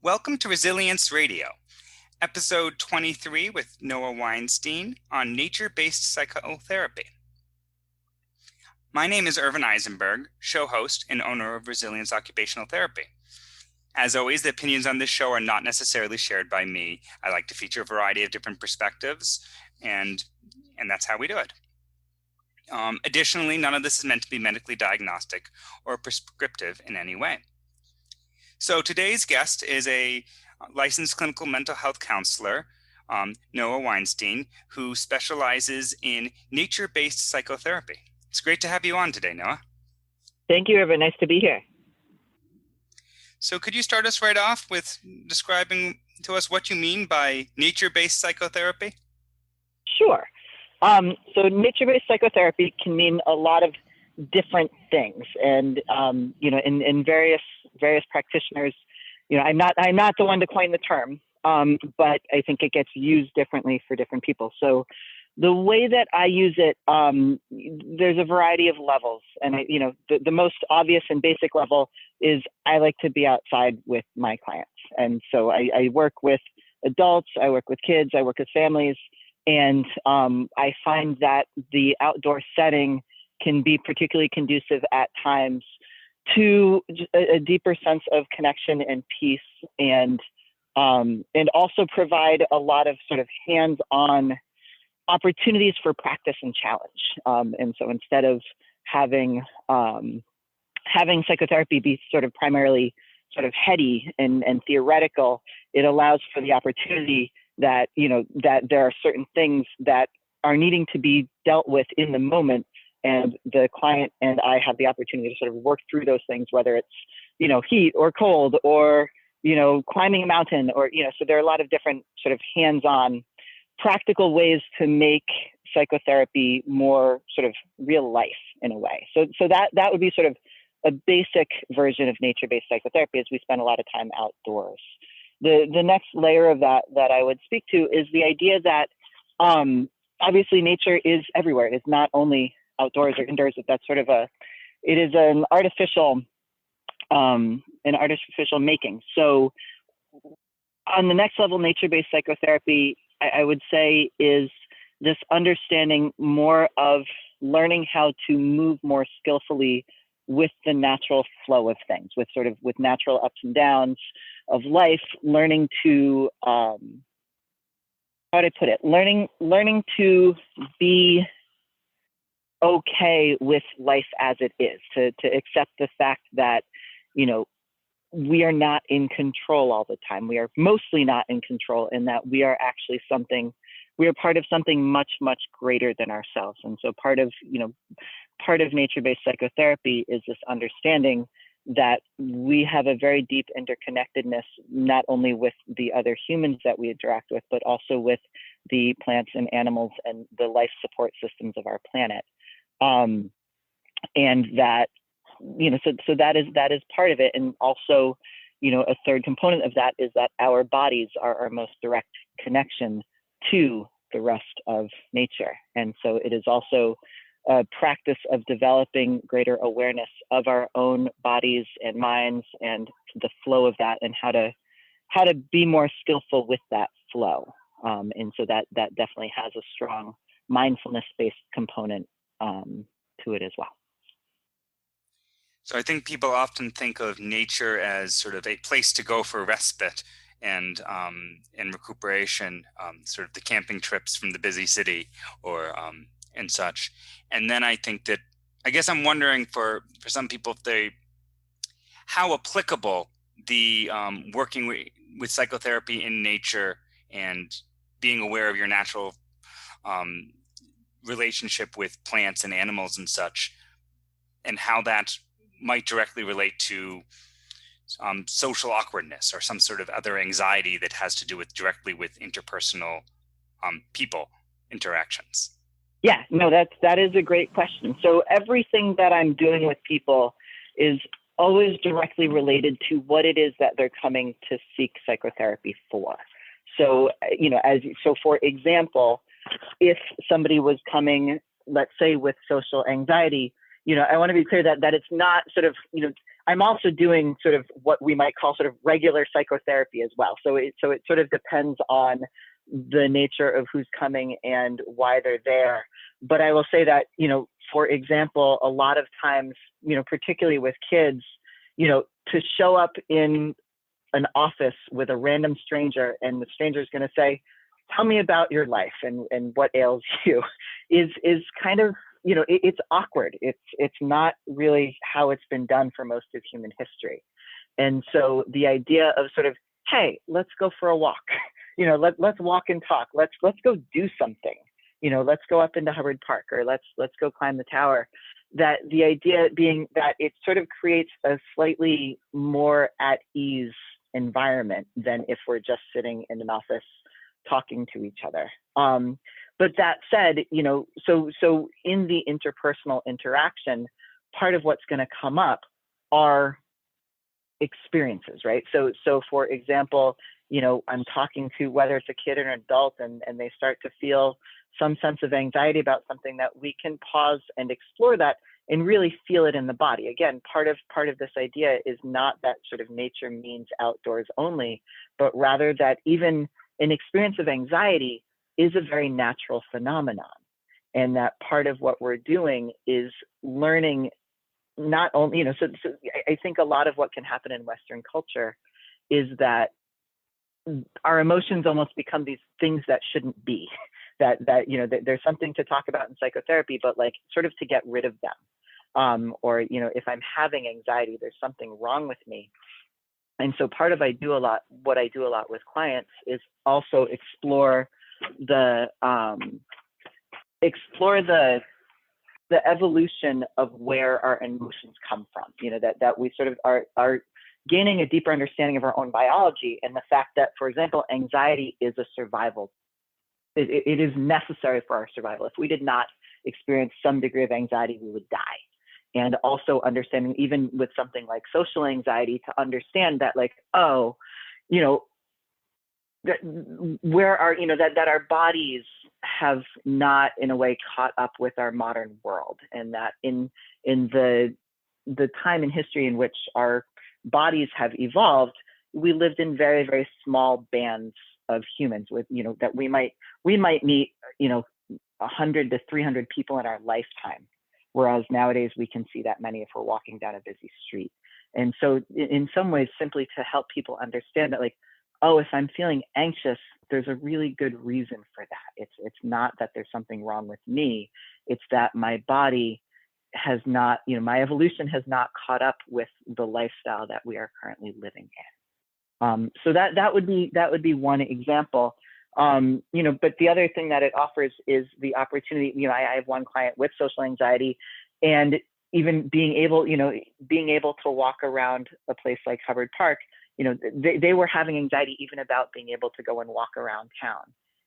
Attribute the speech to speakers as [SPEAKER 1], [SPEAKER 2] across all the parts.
[SPEAKER 1] Welcome to Resilience Radio, episode 23 with Noah Weinstein on nature-based psychotherapy. My name is Irvin Eisenberg, show host and owner of Resilience Occupational Therapy. As always, the opinions on this show are not necessarily shared by me. I like to feature a variety of different perspectives, and that's how we do it. Additionally, none of this is meant to be medically diagnostic or prescriptive in any way. So today's guest is a licensed clinical mental health counselor, Noah Weinstein, who specializes in nature-based psychotherapy. It's great to have you on today, Noah.
[SPEAKER 2] Thank you, Irvin. Nice to be here.
[SPEAKER 1] So could you start us right off with describing to us what you mean by nature-based psychotherapy?
[SPEAKER 2] Sure. So nature-based psychotherapy can mean a lot of different things, and in various practitioners, I'm not the one to coin the term, but I think it gets used differently for different people. So the way that I use it, there's a variety of levels, and the most obvious and basic level is I like to be outside with my clients, and so I work with adults, I work with kids, I work with families, and I find that the outdoor setting can be particularly conducive at times to a deeper sense of connection and peace, and also provide a lot of sort of hands-on opportunities for practice and challenge. And so instead of having psychotherapy be sort of primarily sort of heady and theoretical, it allows for the opportunity that that there are certain things that are needing to be dealt with in the moment, and the client and I have the opportunity to sort of work through those things, whether it's, heat or cold or, climbing a mountain or, so there are a lot of different sort of hands-on practical ways to make psychotherapy more sort of real life in a way. So that would be sort of a basic version of nature-based psychotherapy, as we spend a lot of time outdoors. The next layer of that I would speak to is the idea that obviously nature is everywhere. It is not only outdoors or indoors. That's sort of it is an artificial making. So on the next level, nature-based psychotherapy, I would say, is this understanding more of learning how to move more skillfully with the natural flow of things, with natural ups and downs of life, learning to, how do I put it? Learning to be okay with life as it is, to accept the fact that, we are not in control all the time. We are mostly not in control, in that we are actually part of something much, much greater than ourselves. And so part of nature-based psychotherapy is this understanding that we have a very deep interconnectedness, not only with the other humans that we interact with, but also with the plants and animals and the life support systems of our planet. And that, so that is part of it. And also, a third component of that is that our bodies are our most direct connection to the rest of nature. And so it is also a practice of developing greater awareness of our own bodies and minds and the flow of that, and how to be more skillful with that flow. And so that definitely has a strong mindfulness-based component to it as well.
[SPEAKER 1] So I think people often think of nature as sort of a place to go for respite and recuperation, sort of the camping trips from the busy city or and such. And then I think that, I guess I'm wondering for some people, how applicable the working with psychotherapy in nature and being aware of your natural relationship with plants and animals and such, and how that might directly relate to social awkwardness or some sort of other anxiety that has to do directly with interpersonal people interactions.
[SPEAKER 2] Yeah, no, that is a great question. So everything that I'm doing with people is always directly related to what it is that they're coming to seek psychotherapy for. So, for example, if somebody was coming, let's say, with social anxiety, I want to be clear that it's not sort of, I'm also doing sort of what we might call sort of regular psychotherapy as well. So it sort of depends on the nature of who's coming and why they're there. But I will say that, for example, a lot of times, particularly with kids, to show up in an office with a random stranger and the stranger is going to say, tell me about your life and what ails you is kind of, it's awkward. It's not really how it's been done for most of human history. And so the idea of sort of, hey, let's go for a walk, let's walk and talk. Let's go do something, let's go up into Hubbard Park, or let's go climb the tower. That the idea being that it sort of creates a slightly more at ease environment than if we're just sitting in an office talking to each other. But that said, so in the interpersonal interaction, part of what's going to come up are experiences, right? So for example, I'm talking to, whether it's a kid or an adult, and they start to feel some sense of anxiety about something, that we can pause and explore that and really feel it in the body. Again, part of this idea is not that sort of nature means outdoors only, but rather that even an experience of anxiety is a very natural phenomenon. And that part of what we're doing is learning not only, so I think a lot of what can happen in Western culture is that our emotions almost become these things that shouldn't be, that there's something to talk about in psychotherapy, but like sort of to get rid of them. Or, if I'm having anxiety, there's something wrong with me. And so part of what I do a lot with clients is also explore the evolution of where our emotions come from, that we sort of are gaining a deeper understanding of our own biology, and the fact that, for example, anxiety is a survival. It is necessary for our survival. If we did not experience some degree of anxiety, we would die. And also understanding, even with something like social anxiety, to understand that, like, that our bodies have not in a way caught up with our modern world, and that in the time in history in which our bodies have evolved, we lived in very, very small bands of humans with, that we might meet, 100 to 300 people in our lifetime. Whereas nowadays we can see that many if we're walking down a busy street. And so in some ways, simply to help people understand that, like, if I'm feeling anxious, there's a really good reason for that. It's not that there's something wrong with me. It's that my body has not, my evolution has not caught up with the lifestyle that we are currently living in. So that would be one example. But the other thing that it offers is the opportunity. I have one client with social anxiety, and even being able to walk around a place like Hubbard Park, they were having anxiety even about being able to go and walk around town.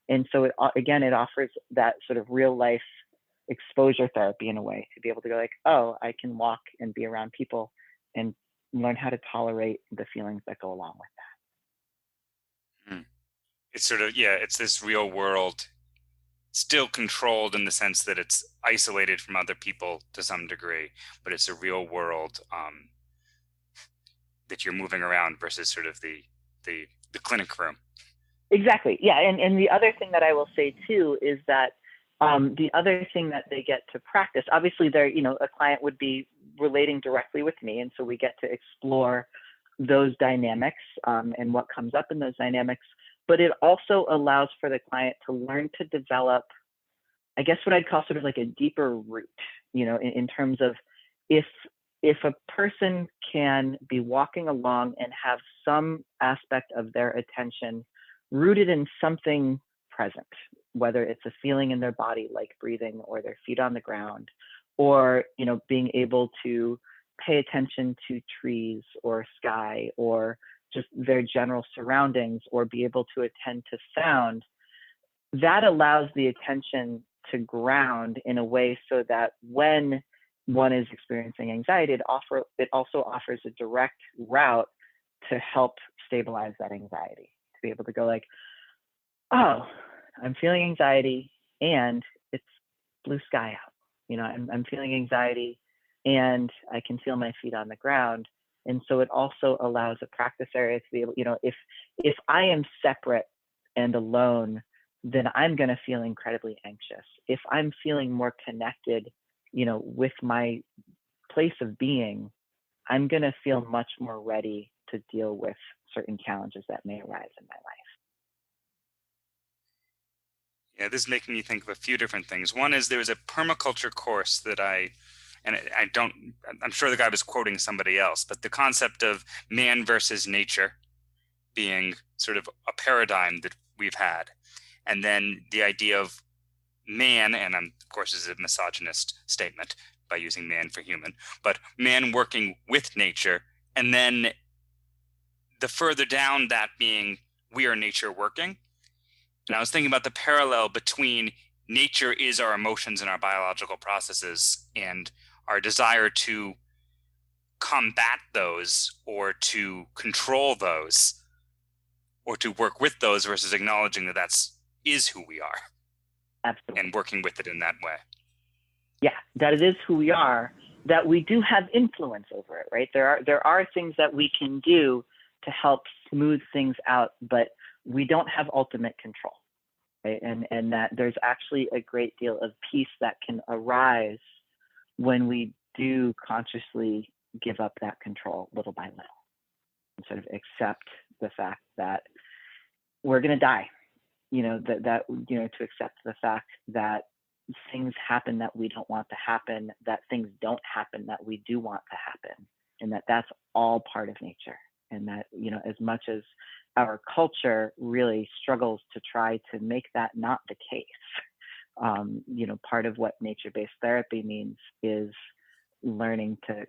[SPEAKER 2] And so it offers that sort of real life exposure therapy in a way, to be able to go like, I can walk and be around people and learn how to tolerate the feelings that go along with that.
[SPEAKER 1] It's sort of, it's this real world, still controlled in the sense that it's isolated from other people to some degree, but it's a real world that you're moving around versus sort of the clinic room.
[SPEAKER 2] Exactly. Yeah. And the other thing that I will say too is that the other thing that they get to practice, obviously they're, a client would be relating directly with me. And so we get to explore those dynamics and what comes up in those dynamics. But it also allows for the client to learn to develop, I guess, what I'd call sort of like a deeper root, in terms of if a person can be walking along and have some aspect of their attention rooted in something present, whether it's a feeling in their body like breathing, or their feet on the ground, or being able to pay attention to trees or sky, or just their general surroundings, or be able to attend to sound, that allows the attention to ground in a way so that when one is experiencing anxiety, it also offers a direct route to help stabilize that anxiety, to be able to go like, I'm feeling anxiety and it's blue sky out. I'm feeling anxiety and I can feel my feet on the ground. And so it also allows a practice area to be able, if I am separate and alone, then I'm going to feel incredibly anxious. If I'm feeling more connected, with my place of being, I'm going to feel much more ready to deal with certain challenges that may arise in my life.
[SPEAKER 1] Yeah, this is making me think of a few different things. One is there was a permaculture course that I'm sure the guy was quoting somebody else, but the concept of man versus nature being sort of a paradigm that we've had. And then the idea of man, and of course this is a misogynist statement by using man for human, but man working with nature, and then the further down that being we are nature working. And I was thinking about the parallel between nature is our emotions and our biological processes, and our desire to combat those or to control those or to work with those versus acknowledging that is who we are.
[SPEAKER 2] Absolutely.
[SPEAKER 1] And working with it in that way.
[SPEAKER 2] Yeah, that it is who we are, that we do have influence over it, right? There are things that we can do to help smooth things out, but we don't have ultimate control, right? And that there's actually a great deal of peace that can arise when we do consciously give up that control little by little and sort of accept the fact that we're going to die, to accept the fact that things happen that we don't want to happen, that things don't happen that we do want to happen, and that's all part of nature. And that, as much as our culture really struggles to try to make that not the case, part of what nature-based therapy means is learning to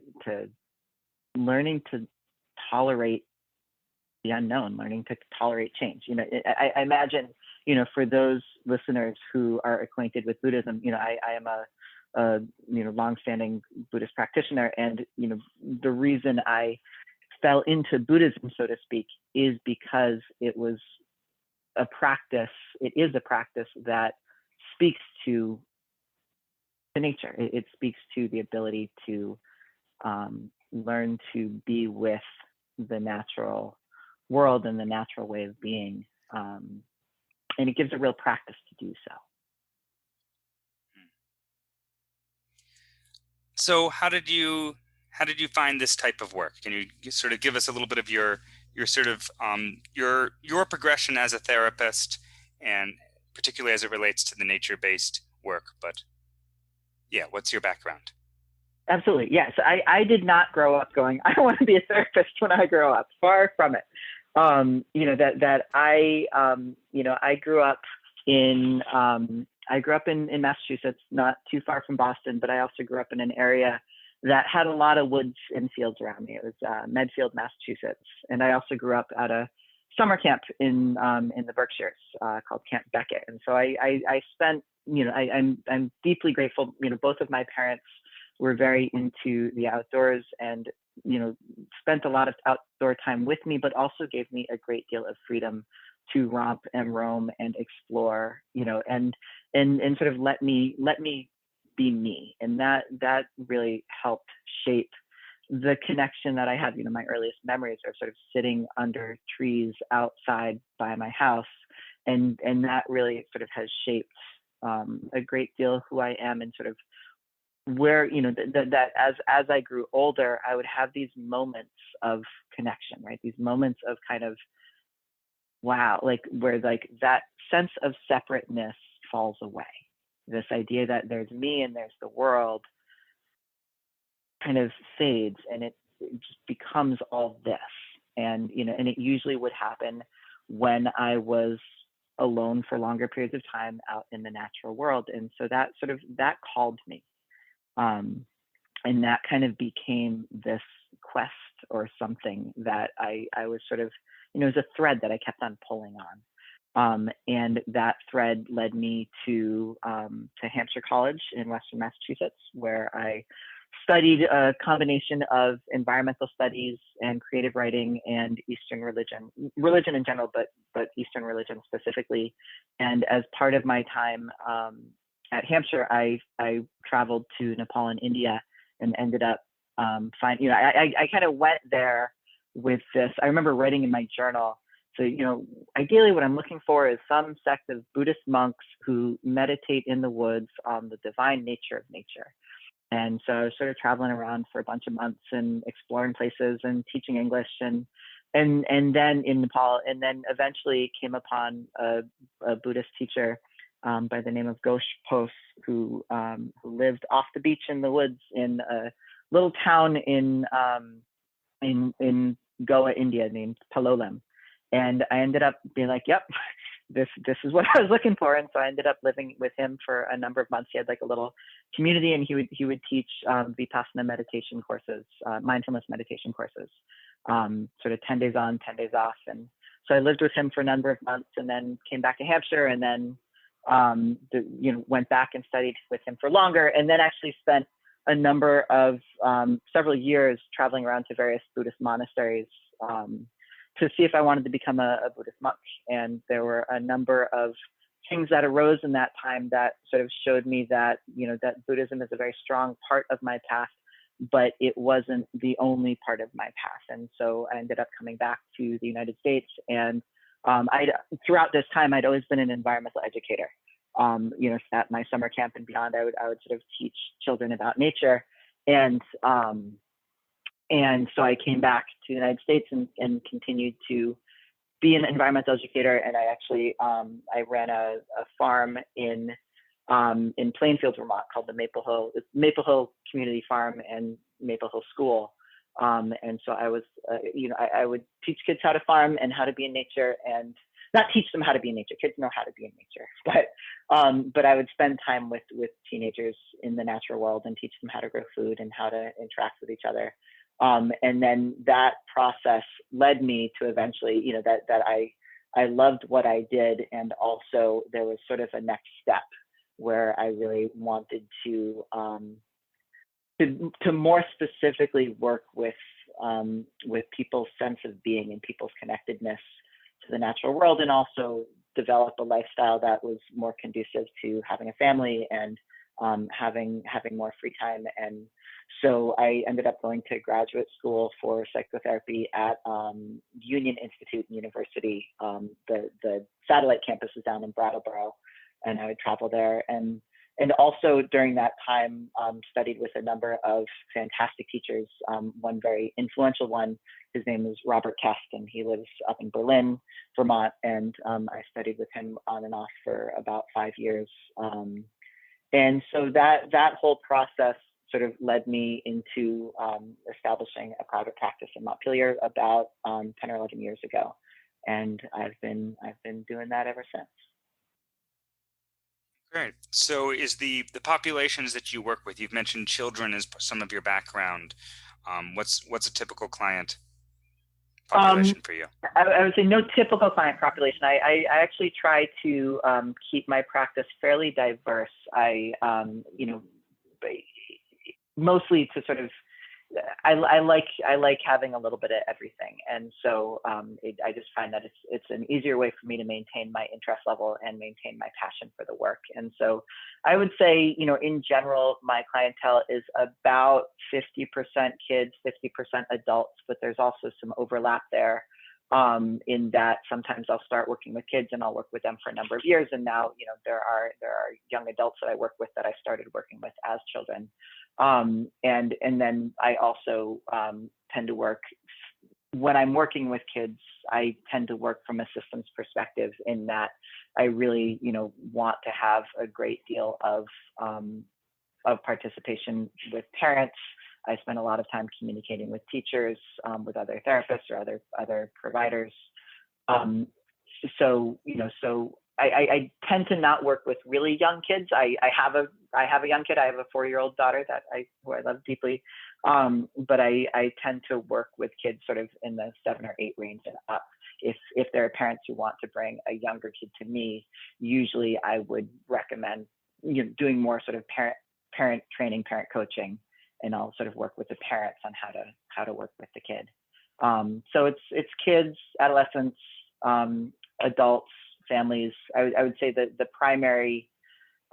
[SPEAKER 2] tolerate the unknown, learning to tolerate change. I imagine, for those listeners who are acquainted with Buddhism, I am a longstanding Buddhist practitioner, and the reason I fell into Buddhism, so to speak, is because it is a practice that speaks to nature. It speaks to the ability to learn to be with the natural world and the natural way of being, and it gives a real practice to do so.
[SPEAKER 1] So how did you find this type of work? Can you sort of give us a little bit of your sort of your progression as a therapist, and particularly as it relates to the nature-based work? But yeah, what's your background?
[SPEAKER 2] Absolutely. Yes. I did not grow up going, I want to be a therapist when I grow up. Far from it. I grew up in Massachusetts, not too far from Boston, but I also grew up in an area that had a lot of woods and fields around me. It was Medfield, Massachusetts. And I also grew up at a summer camp in the Berkshires called Camp Beckett. And so I spent, I'm deeply grateful. Both of my parents were very into the outdoors and, spent a lot of outdoor time with me, but also gave me a great deal of freedom to romp and roam and explore, and sort of let me be me. And that really helped shape the connection that I have. My earliest memories are sort of sitting under trees outside by my house. And that really sort of has shaped a great deal of who I am, and sort of where, that as I grew older, I would have these moments of connection, right? These moments of kind of, wow, like where like that sense of separateness falls away. This idea that there's me and there's the world kind of fades, and it just becomes all this. And, and it usually would happen when I was alone for longer periods of time out in the natural world. And so that called me. And that kind of became this quest or something that I was sort of, it was a thread that I kept on pulling on. And that thread led me to Hampshire College in Western Massachusetts, where I studied a combination of environmental studies and creative writing and Eastern religion in general, but Eastern religion specifically. And as part of my time at Hampshire, I traveled to Nepal and India and ended up find, I kind of went there with this. I remember writing in my journal. So, ideally what I'm looking for is some sect of Buddhist monks who meditate in the woods on the divine nature of nature. And so I was sort of traveling around for a bunch of months and exploring places and teaching English and then in Nepal, and then eventually came upon a Buddhist teacher by the name of Ghosh Pos, who lived off the beach in the woods in a little town in Goa, India, named Palolem. And I ended up being like, yep, this is what I was looking for. And so I ended up living with him for a number of months. He had like a little community, and he would teach Vipassana meditation courses, mindfulness meditation courses, sort of 10 days on, 10 days off. And so I lived with him for a number of months, and then came back to Hampshire, and then went back and studied with him for longer, and then actually spent a number of several years traveling around to various Buddhist monasteries to see if I wanted to become a Buddhist monk. And there were a number of things that arose in that time that sort of showed me that, that Buddhism is a very strong part of my path, but it wasn't the only part of my path. And so I ended up coming back to the United States. And throughout this time, I'd always been an environmental educator. At my summer camp and beyond, I would sort of teach children about nature. And so I came back to the United States and continued to be an environmental educator. And I actually, I ran a farm in Plainfield, Vermont, called the Maple Hill Community Farm and Maple Hill School. And so I was, I would teach kids how to farm and how to be in nature, and not teach them how to be in nature. Kids know how to be in nature, but I would spend time with teenagers in the natural world and teach them how to grow food and how to interact with each other. And then that process led me to eventually, that I loved what I did. And also there was sort of a next step where I really wanted to more specifically work with people's sense of being and people's connectedness to the natural world, and also develop a lifestyle that was more conducive to having a family and having more free time. And so I ended up going to graduate school for psychotherapy at Union Institute University. The satellite campus is down in Brattleboro, and I would travel there. And also during that time, studied with a number of fantastic teachers. One very influential one, his name is Robert Kest, and he lives up in Berlin, Vermont. And I studied with him on and off for about 5 years. And so that whole process sort of led me into establishing a private practice in Montpelier about 10 or 11 years ago. And I've been doing that ever since.
[SPEAKER 1] Great. So is the populations that you work with, you've mentioned children as some of your background. What's a typical client population for you?
[SPEAKER 2] I would say no typical client population. I actually try to keep my practice fairly diverse. Mostly to sort of, I like having a little bit of everything, and so I just find that it's an easier way for me to maintain my interest level and maintain my passion for the work. And so I would say, in general, my clientele is about 50% kids, 50% adults, but there's also some overlap there. In that sometimes I'll start working with kids and I'll work with them for a number of years, and now there are young adults that I work with that I started working with as children. And then I also tend to work, when I'm working with kids, I tend to work from a systems perspective, in that I really, want to have a great deal of participation with parents. I spend a lot of time communicating with teachers, with other therapists or other providers. So I tend to not work with really young kids. I have a young kid. I have a 4-year-old daughter who I love deeply. But I tend to work with kids sort of in the 7 or 8 range and up. If there are parents who want to bring a younger kid to me, usually I would recommend doing more sort of parent training, parent coaching, and I'll sort of work with the parents on how to work with the kid. So it's kids, adolescents, adults, families. I would say that the primary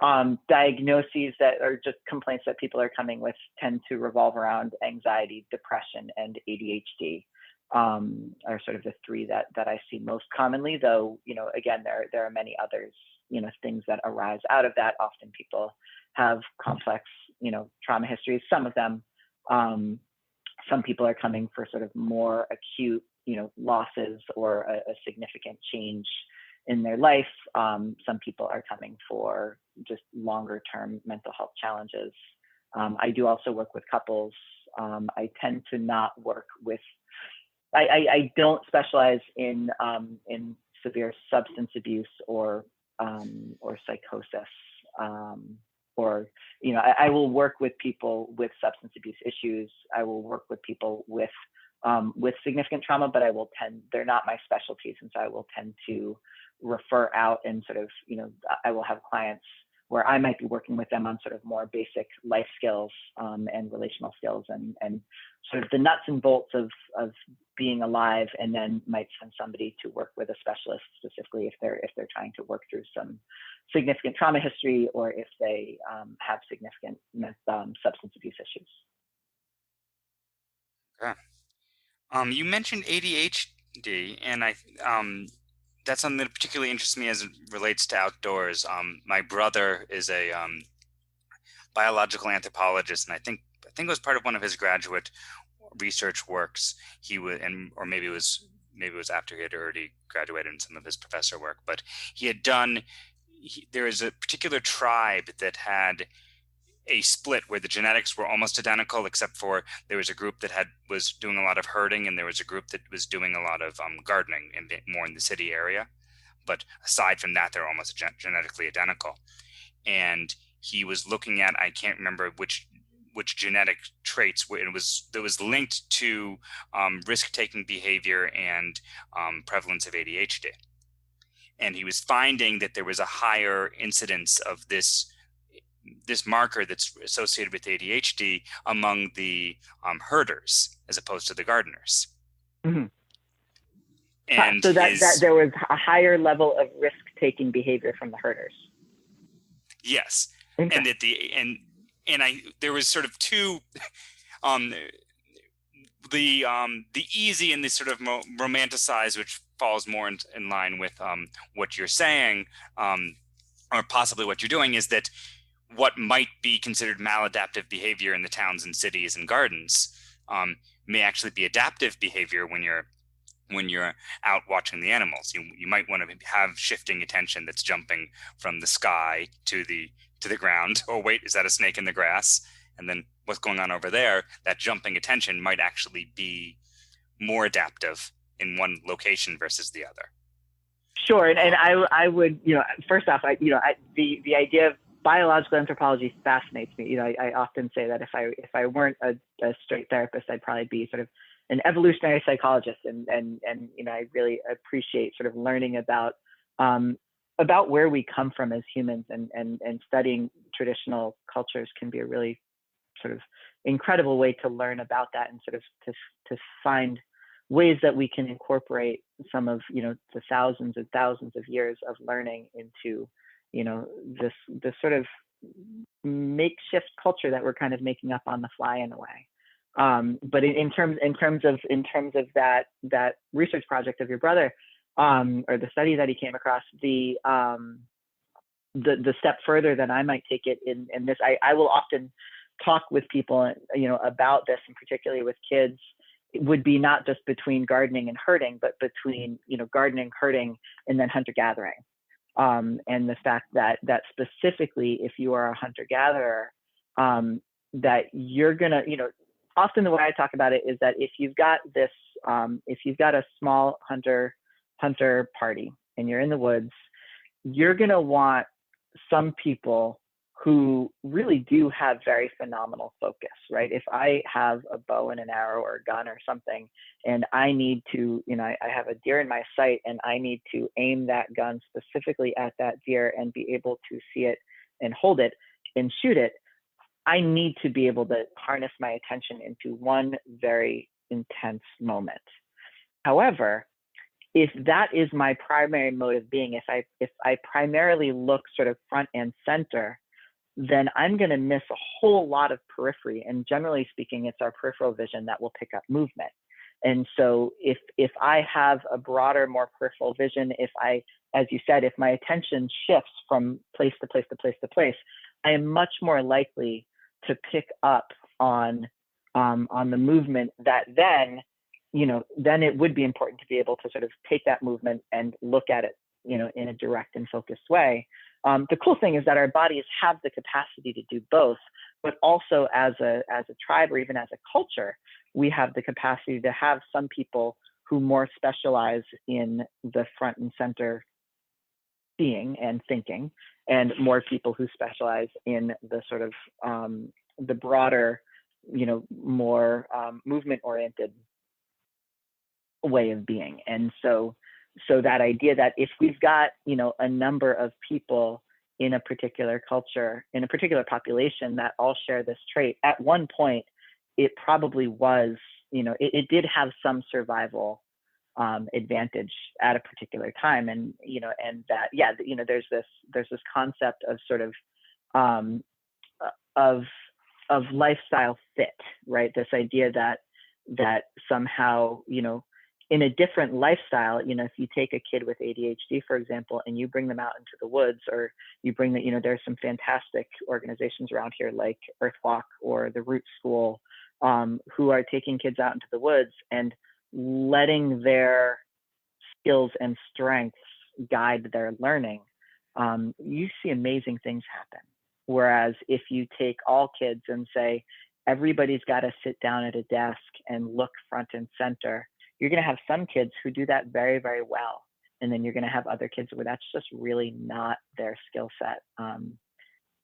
[SPEAKER 2] diagnoses that are just complaints that people are coming with tend to revolve around anxiety, depression, and ADHD. Are sort of the three that I see most commonly, though, again, there are many others, things that arise out of that. Often people have complex, trauma histories. Some of them, some people are coming for sort of more acute, losses or a significant change in their life. Some people are coming for just longer term mental health challenges. I do also work with couples. I tend to not work with I don't specialize in severe substance abuse or psychosis, or I will work with people with substance abuse issues. I will work with people with significant trauma, but they're not my specialties, and so I will tend to refer out and sort of I will have clients where I might be working with them on sort of more basic life skills and relational skills and sort of the nuts and bolts of being alive, and then might send somebody to work with a specialist specifically if they're trying to work through some significant trauma history, or if they have significant substance abuse issues.
[SPEAKER 1] Okay. You mentioned ADHD, and that's something that particularly interests me as it relates to outdoors. My brother is a biological anthropologist, and I think it was part of one of his graduate research works. He would, or maybe it was after he had already graduated in some of his professor work, but he had done. There is a particular tribe that had a split where the genetics were almost identical, except for there was a group that was doing a lot of herding, and there was a group that was doing a lot of gardening, and more in the city area. But aside from that, they're almost genetically identical. And he was looking at, I can't remember which genetic traits that was linked to risk-taking behavior and prevalence of ADHD. And he was finding that there was a higher incidence of this marker that's associated with ADHD among the herders as opposed to the gardeners.
[SPEAKER 2] Mm-hmm.
[SPEAKER 1] And
[SPEAKER 2] so that there was a higher level of risk-taking behavior from the herders.
[SPEAKER 1] Yes.
[SPEAKER 2] Okay.
[SPEAKER 1] And there was sort of two, the easy and the sort of romanticized, which falls more in line with what you're saying, or possibly what you're doing, is that what might be considered maladaptive behavior in the towns and cities and gardens may actually be adaptive behavior when you're out watching the animals. You might want to have shifting attention that's jumping from the sky to the ground. Oh, wait, is that a snake in the grass? And then what's going on over there? That jumping attention might actually be more adaptive in one location versus the other.
[SPEAKER 2] Sure, and I would, first off, the idea of biological anthropology fascinates me. I often say that if I weren't a straight therapist, I'd probably be sort of an evolutionary psychologist, and I really appreciate sort of learning about where we come from as humans, and studying traditional cultures can be a really sort of incredible way to learn about that, and sort of to find ways that we can incorporate some of the thousands and thousands of years of learning into this sort of makeshift culture that we're kind of making up on the fly in a way. But in terms of that research project of your brother, or the study that he came across, the step further that I might take it in this, I will often talk with people, about this, and particularly with kids, it would be not just between gardening and herding, but between, gardening, herding, and then hunter-gathering. And the fact that specifically, if you are a hunter-gatherer, that you're gonna, often the way I talk about it is that if you've got a small hunter party and you're in the woods, you're gonna want some people who really do have very phenomenal focus, right? If I have a bow and an arrow or a gun or something, and I need to, I have a deer in my sight, and I need to aim that gun specifically at that deer and be able to see it and hold it and shoot it, I need to be able to harness my attention into one very intense moment. However, if that is my primary mode of being, if I primarily look sort of front and center, then I'm going to miss a whole lot of periphery. And generally speaking, it's our peripheral vision that will pick up movement. And so if I have a broader, more peripheral vision, if I, as you said, if my attention shifts from place to place to place to place, I am much more likely to pick up on the movement that then, then it would be important to be able to sort of take that movement and look at it, in a direct and focused way. The cool thing is that our bodies have the capacity to do both, but also as a tribe or even as a culture, we have the capacity to have some people who more specialize in the front and center seeing and thinking, and more people who specialize in the sort of the broader, more movement-oriented way of being. And so that idea that if we've got, a number of people in a particular culture, in a particular population that all share this trait, at one point, it probably was, it did have some survival advantage at a particular time. And, and that, there's this concept of sort of, of lifestyle fit, right? This idea that somehow, in a different lifestyle, if you take a kid with ADHD, for example, and you bring them out into the woods, or you bring the, there's some fantastic organizations around here like Earthwalk or the Root School, who are taking kids out into the woods and letting their skills and strengths guide their learning. You see amazing things happen. Whereas if you take all kids and say, everybody's got to sit down at a desk and look front and center, you're going to have some kids who do that very, very well. And then you're going to have other kids where that's just really not their skill set.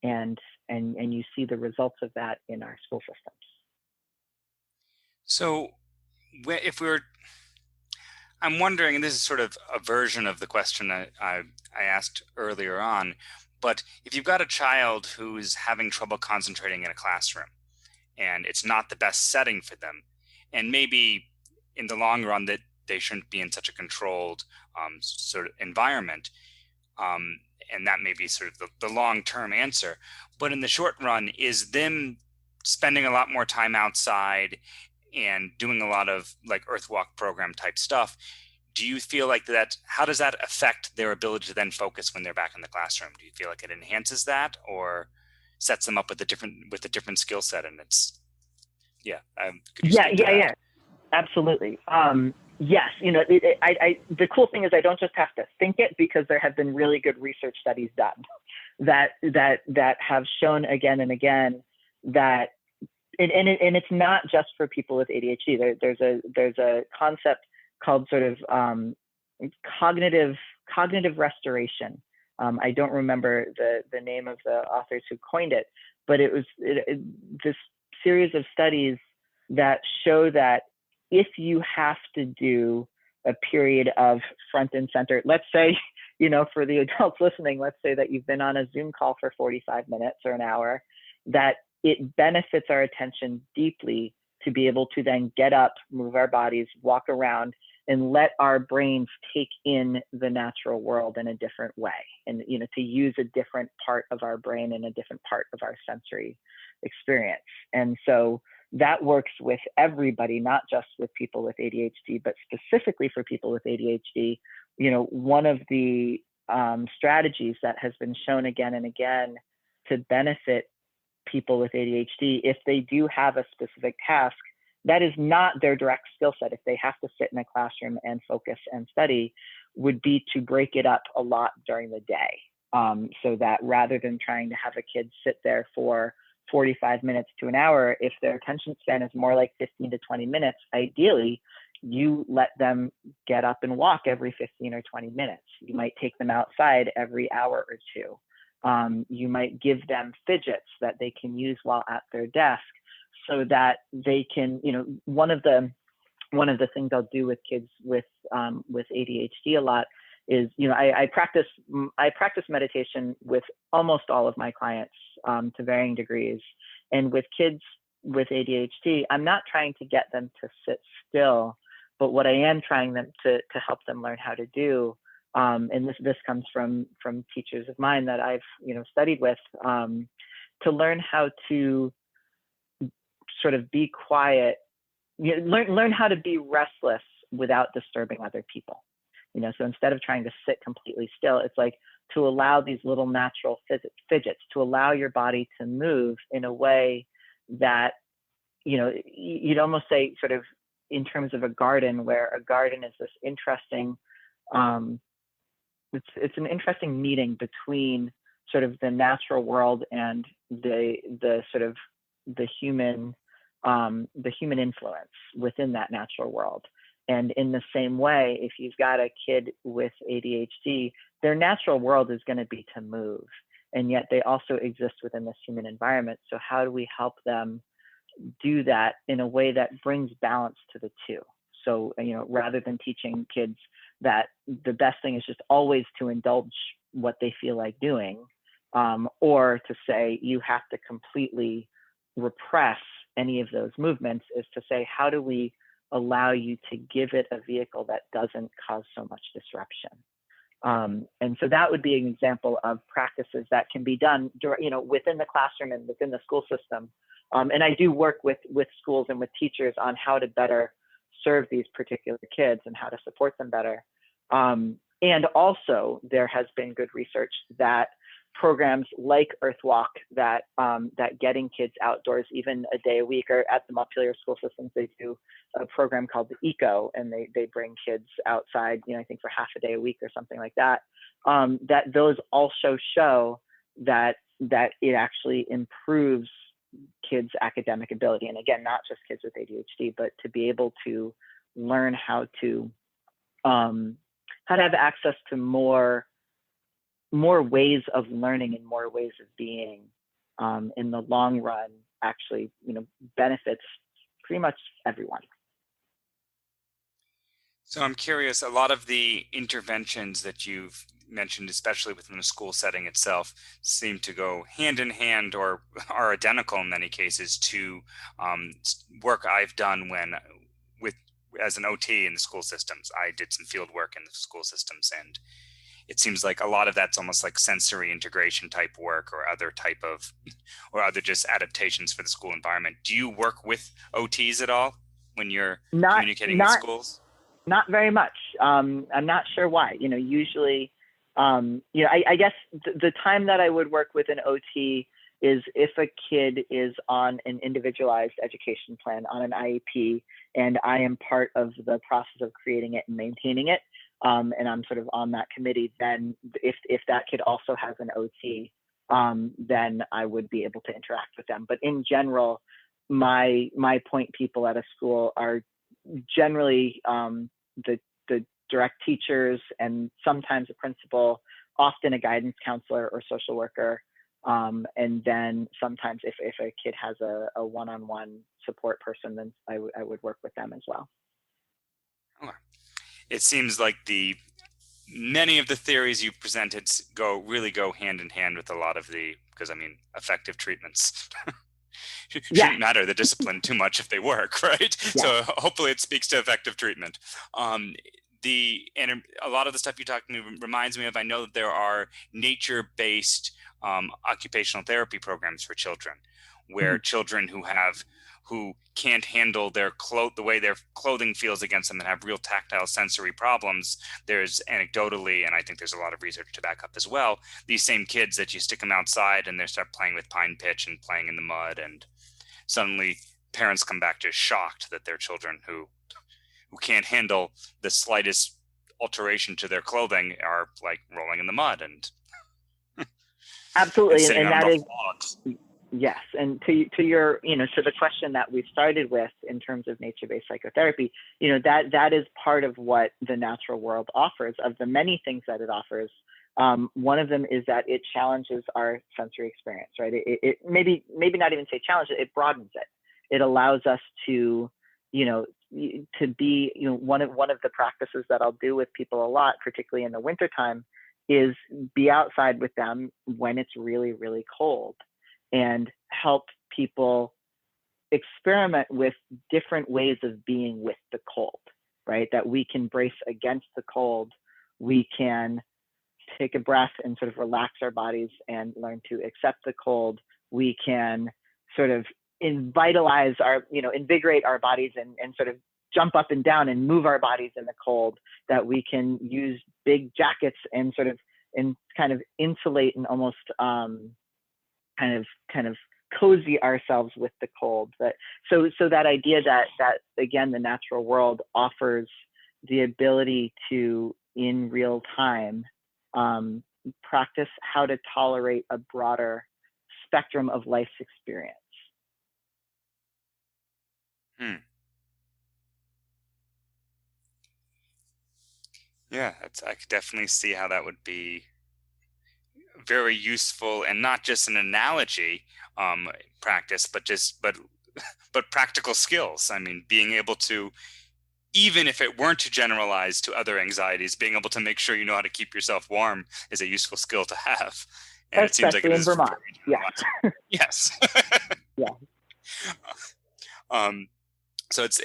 [SPEAKER 2] And you see the results of that in our school systems.
[SPEAKER 1] So I'm wondering, and this is sort of a version of the question I asked earlier on, but if you've got a child who's having trouble concentrating in a classroom and it's not the best setting for them, and maybe in the long run that they shouldn't be in such a controlled sort of environment, and that may be sort of the long-term answer, but in the short run, is them spending a lot more time outside and doing a lot of like Earthwalk program type stuff, do you feel like that, how does that affect their ability to then focus when they're back in the classroom? Do you feel like it enhances that or sets them up with a different skill set? And it's, yeah.
[SPEAKER 2] Yeah. Absolutely. Yes. The cool thing is I don't just have to think it, because there have been really good research studies done that have shown again and again that, and it's not just for people with ADHD. There's a concept called sort of cognitive restoration. I don't remember the name of the authors who coined it, but it was this series of studies that show that if you have to do a period of front and center, let's say, for the adults listening, let's say that you've been on a Zoom call for 45 minutes or an hour, that it benefits our attention deeply to be able to then get up, move our bodies, walk around, and let our brains take in the natural world in a different way. And, to use a different part of our brain and a different part of our sensory experience. And so that works with everybody, not just with people with ADHD, but specifically for people with ADHD. One of the strategies that has been shown again and again to benefit people with ADHD, if they do have a specific task that is not their direct skill set, if they have to sit in a classroom and focus and study, would be to break it up a lot during the day. So that rather than trying to have a kid sit there for 45 minutes to an hour, if their attention span is more like 15 to 20 minutes, ideally, you let them get up and walk every 15 or 20 minutes. You might take them outside every hour or two. You might give them fidgets that they can use while at their desk, so that they can, one of the things I'll do with kids with ADHD a lot is, I practice meditation with almost all of my clients to varying degrees. And with kids with ADHD, I'm not trying to get them to sit still, But what I am trying them to help them learn how to do, and this comes from teachers of mine that I've studied with, to learn how to sort of be quiet, learn how to be restless without disturbing other people. So instead of trying to sit completely still, it's like to allow these little natural fidgets, to allow your body to move in a way that, you'd almost say sort of in terms of a garden, where a garden is this interesting, it's an interesting meeting between sort of the natural world and the sort of the human influence within that natural world. And in the same way, if you've got a kid with ADHD, their natural world is going to be to move, and yet they also exist within this human environment. So how do we help them do that in a way that brings balance to the two? So, rather than teaching kids that the best thing is just always to indulge what they feel like doing, or to say you have to completely repress any of those movements, is to say, how do we allow you to give it a vehicle that doesn't cause so much disruption? And so that would be an example of practices that can be done, within the classroom and within the school system. And I do work with schools and with teachers on how to better serve these particular kids and how to support them better. And also, there has been good research that programs like Earthwalk, that getting kids outdoors even a day a week, or at the Montpelier school systems, they do a program called the Eco, and they bring kids outside, I think for half a day a week or something like that. That those also show that it actually improves kids' academic ability. And again, not just kids with ADHD, but to be able to learn how to have access to more ways of learning and more ways of being, in the long run, actually, benefits pretty much everyone.
[SPEAKER 1] So I'm curious, a lot of the interventions that you've mentioned, especially within the school setting itself, seem to go hand in hand or are identical in many cases to work I've done as an OT in the school systems. I did some field work in the school systems, and it seems like a lot of that's almost like sensory integration type work, or other just adaptations for the school environment. Do you work with OTs at all when you're communicating with schools?
[SPEAKER 2] Not very much. I'm not sure why. Usually, I guess the time that I would work with an OT is if a kid is on an individualized education plan, on an IEP, and I am part of the process of creating it and maintaining it, and I'm sort of on that committee. Then if that kid also has an OT, then I would be able to interact with them. But in general, my point people at a school are generally the direct teachers, and sometimes a principal, often a guidance counselor or social worker, and then sometimes if a kid has a one-on-one support person, then I would work with them as well.
[SPEAKER 1] Okay. It seems like many of the theories you presented really go hand in hand with a lot of because effective treatments shouldn't matter the discipline too much if they work, right? Yeah. So hopefully it speaks to effective treatment. And a lot of the stuff you talked to me reminds me of, I know that there are nature-based occupational therapy programs for children, where children who can't handle the way their clothing feels against them and have real tactile sensory problems, there's anecdotally, and I think there's a lot of research to back up as well, these same kids that you stick them outside and they start playing with pine pitch and playing in the mud, and suddenly parents come back just shocked that their children who can't handle the slightest alteration to their clothing are like rolling in the mud and
[SPEAKER 2] absolutely,
[SPEAKER 1] and
[SPEAKER 2] that is
[SPEAKER 1] logs.
[SPEAKER 2] Yes, and to your to the question that we started with in terms of nature-based psychotherapy, that is part of what the natural world offers. Of the many things that it offers, one of them is that it challenges our sensory experience, right? It maybe not even say challenge it broadens it. It allows us to to be one of the practices that I'll do with people a lot, particularly in the wintertime, is be outside with them when it's really, really cold, and help people experiment with different ways of being with the cold. right? That we can brace against the cold. We can take a breath and sort of relax our bodies and learn to accept the cold. We can sort of invigorate our bodies and sort of jump up and down and move our bodies in the cold, that we can use big jackets and sort of and kind of insulate and almost kind of cozy ourselves with the cold. But so that idea that again, the natural world offers the ability to, in real time, practice how to tolerate a broader spectrum of life's experience.
[SPEAKER 1] Yeah, I could definitely see how that would be very useful, and not just an analogy practice, but practical skills. I mean, being able to, even if it weren't to generalize to other anxieties, being able to make sure you know how to keep yourself warm is a useful skill to have. And
[SPEAKER 2] especially it seems like it in Vermont.
[SPEAKER 1] Yes.
[SPEAKER 2] Yeah.
[SPEAKER 1] So it's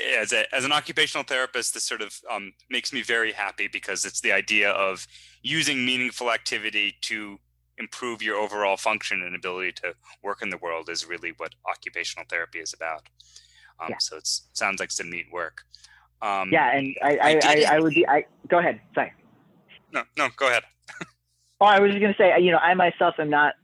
[SPEAKER 1] as an occupational therapist, this sort of makes me very happy, because it's the idea of using meaningful activity to improve your overall function and ability to work in the world is really what occupational therapy is about. So it sounds like some neat work.
[SPEAKER 2] And I would be. Go ahead. Sorry.
[SPEAKER 1] No, go ahead.
[SPEAKER 2] Oh, I was just going to say, I myself am not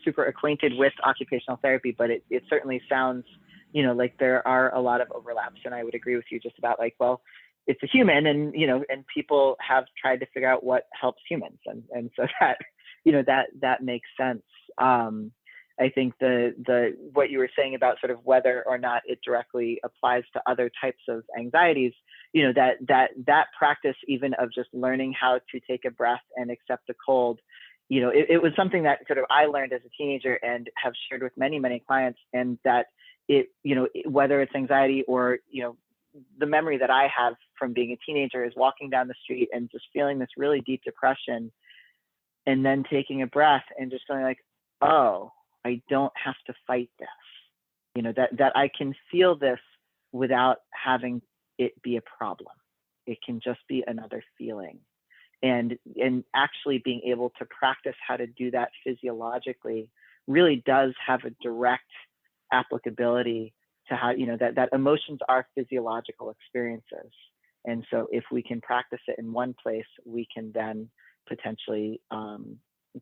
[SPEAKER 2] super acquainted with occupational therapy, but it certainly sounds, like there are a lot of overlaps, and I would agree with you just about like, well, it's a human, and and people have tried to figure out what helps humans, and so that that makes sense. I think the what you were saying about sort of whether or not it directly applies to other types of anxieties, that practice even of just learning how to take a breath and accept the cold, it was something that sort of I learned as a teenager and have shared with many clients, and that it, whether it's anxiety or, the memory that I have from being a teenager is walking down the street and just feeling this really deep depression, and then taking a breath and just feeling like, oh, I don't have to fight this, that I can feel this without having it be a problem. It can just be another feeling. And actually being able to practice how to do that physiologically really does have a direct applicability to how, that emotions are physiological experiences. And so if we can practice it in one place, we can then potentially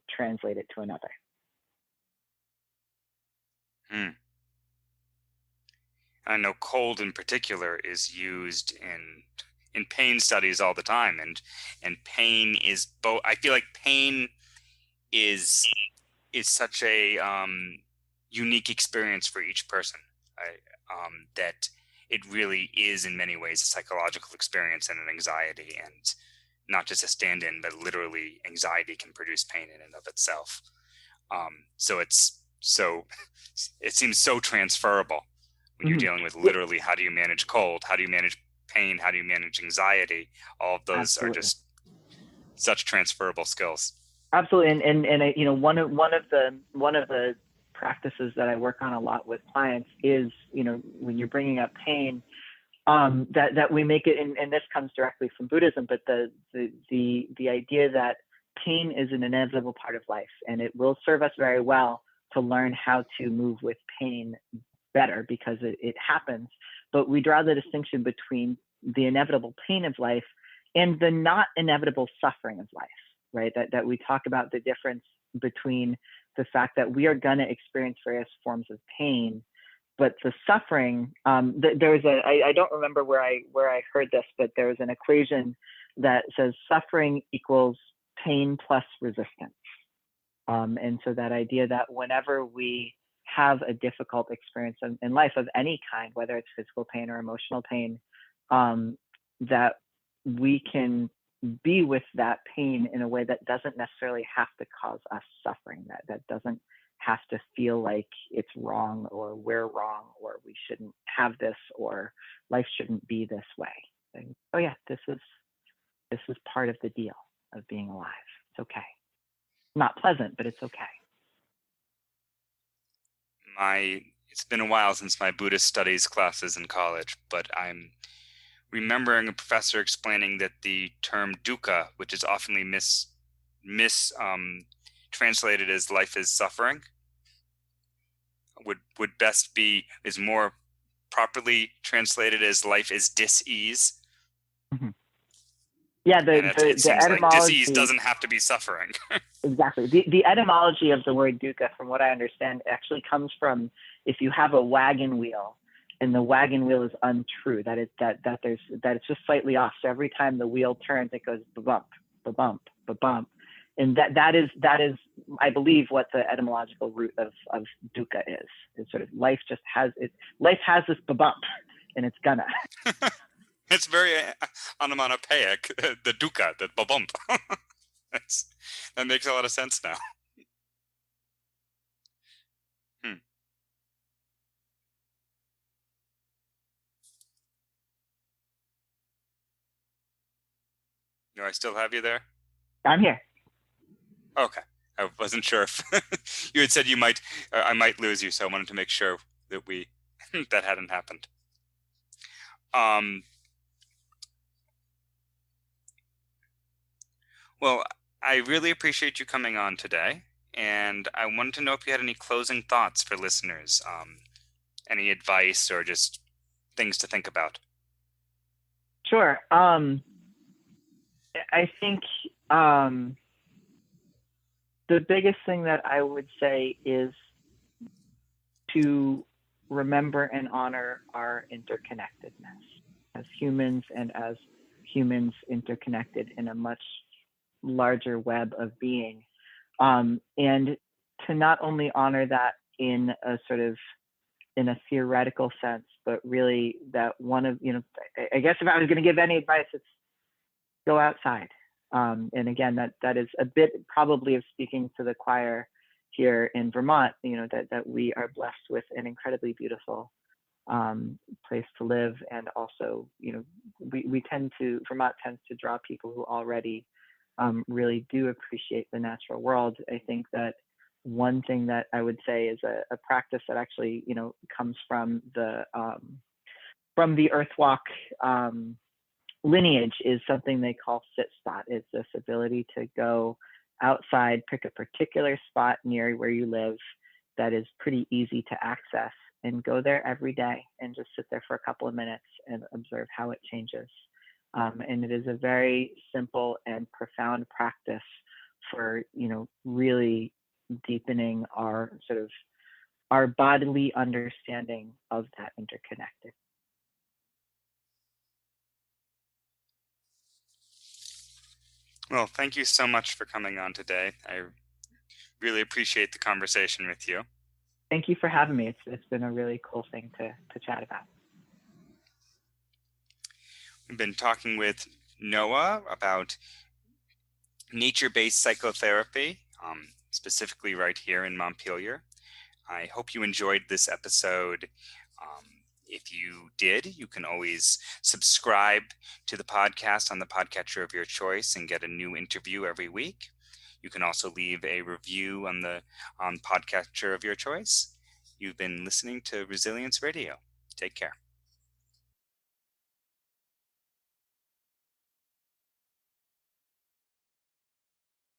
[SPEAKER 2] translate it to another.
[SPEAKER 1] I know cold in particular is used in pain studies all the time, and pain is both. I feel like pain is such a unique experience for each person. That it really is in many ways a psychological experience and an anxiety, and not just a stand-in, but literally anxiety can produce pain in and of itself. So it seems so transferable when you're dealing with literally how do you manage cold, how do you manage pain, how do you manage anxiety. All of those Absolutely. Are just such transferable skills.
[SPEAKER 2] Absolutely, and one of the practices that I work on a lot with clients is, when you're bringing up pain, that we make it, and this comes directly from Buddhism, but the idea that pain is an inevitable part of life, and it will serve us very well to learn how to move with pain better, because it happens. But we draw the distinction between the inevitable pain of life and the not inevitable suffering of life, right? That we talk about the difference between the fact that we are going to experience various forms of pain, but the suffering, there's I don't remember where I heard this, but there's an equation that says suffering equals pain plus resistance. And so that idea that whenever we have a difficult experience in life of any kind, whether it's physical pain or emotional pain, that we can be with that pain in a way that doesn't necessarily have to cause us suffering, that doesn't have to feel like it's wrong, or we're wrong, or we shouldn't have this, or life shouldn't be this way. And, oh yeah, this is part of the deal of being alive. It's okay. Not pleasant, but it's okay.
[SPEAKER 1] It's been a while since my Buddhist studies classes in college, but remembering a professor explaining that the term dukkha, which is often translated as life is suffering, would is more properly translated as life is dis-ease.
[SPEAKER 2] Mm-hmm. Yeah,
[SPEAKER 1] It
[SPEAKER 2] the
[SPEAKER 1] seems like dis-ease
[SPEAKER 2] etymology
[SPEAKER 1] doesn't have to be suffering.
[SPEAKER 2] exactly. The etymology of the word dukkha, from what I understand, actually comes from if you have a wagon wheel and the wagon wheel is untrue, that it's just slightly off. So every time the wheel turns, it goes ba-bump, ba-bump, ba-bump. And that is I believe what the etymological root of dukkha is. It's sort of life has this ba-bump and it's gonna.
[SPEAKER 1] It's very onomatopoeic, the dukkha, the ba-bump. That makes a lot of sense now. Do I still have you there?
[SPEAKER 2] I'm here.
[SPEAKER 1] Okay. I wasn't sure if you had said I might lose you, so I wanted to make sure that that hadn't happened. Well, I really appreciate you coming on today, and I wanted to know if you had any closing thoughts for listeners, any advice or just things to think about.
[SPEAKER 2] Sure. I think the biggest thing that I would say is to remember and honor our interconnectedness as humans, and as humans interconnected in a much larger web of being, and to not only honor that in a theoretical sense, but really that I guess if I was going to give any advice, it's go outside. And again, that is a bit probably of speaking to the choir here in Vermont, that we are blessed with an incredibly beautiful place to live. And also, Vermont tends to draw people who already really do appreciate the natural world. I think that one thing that I would say is a practice that actually, comes from the Earthwalk lineage is something they call sit spot. It's this ability to go outside, pick a particular spot near where you live that is pretty easy to access, and go there every day and just sit there for a couple of minutes and observe how it changes. And it is a very simple and profound practice for, really deepening our bodily understanding of that interconnected.
[SPEAKER 1] Well, thank you so much for coming on today. I really appreciate the conversation with you.
[SPEAKER 2] Thank you for having me. It's been a really cool thing to chat about.
[SPEAKER 1] We've been talking with Noah about nature-based psychotherapy, specifically right here in Montpelier. I hope you enjoyed this episode. If you did, you can always subscribe to the podcast on the podcatcher of your choice and get a new interview every week. You can also leave a review on podcatcher of your choice. You've been listening to Resilience Radio. Take care.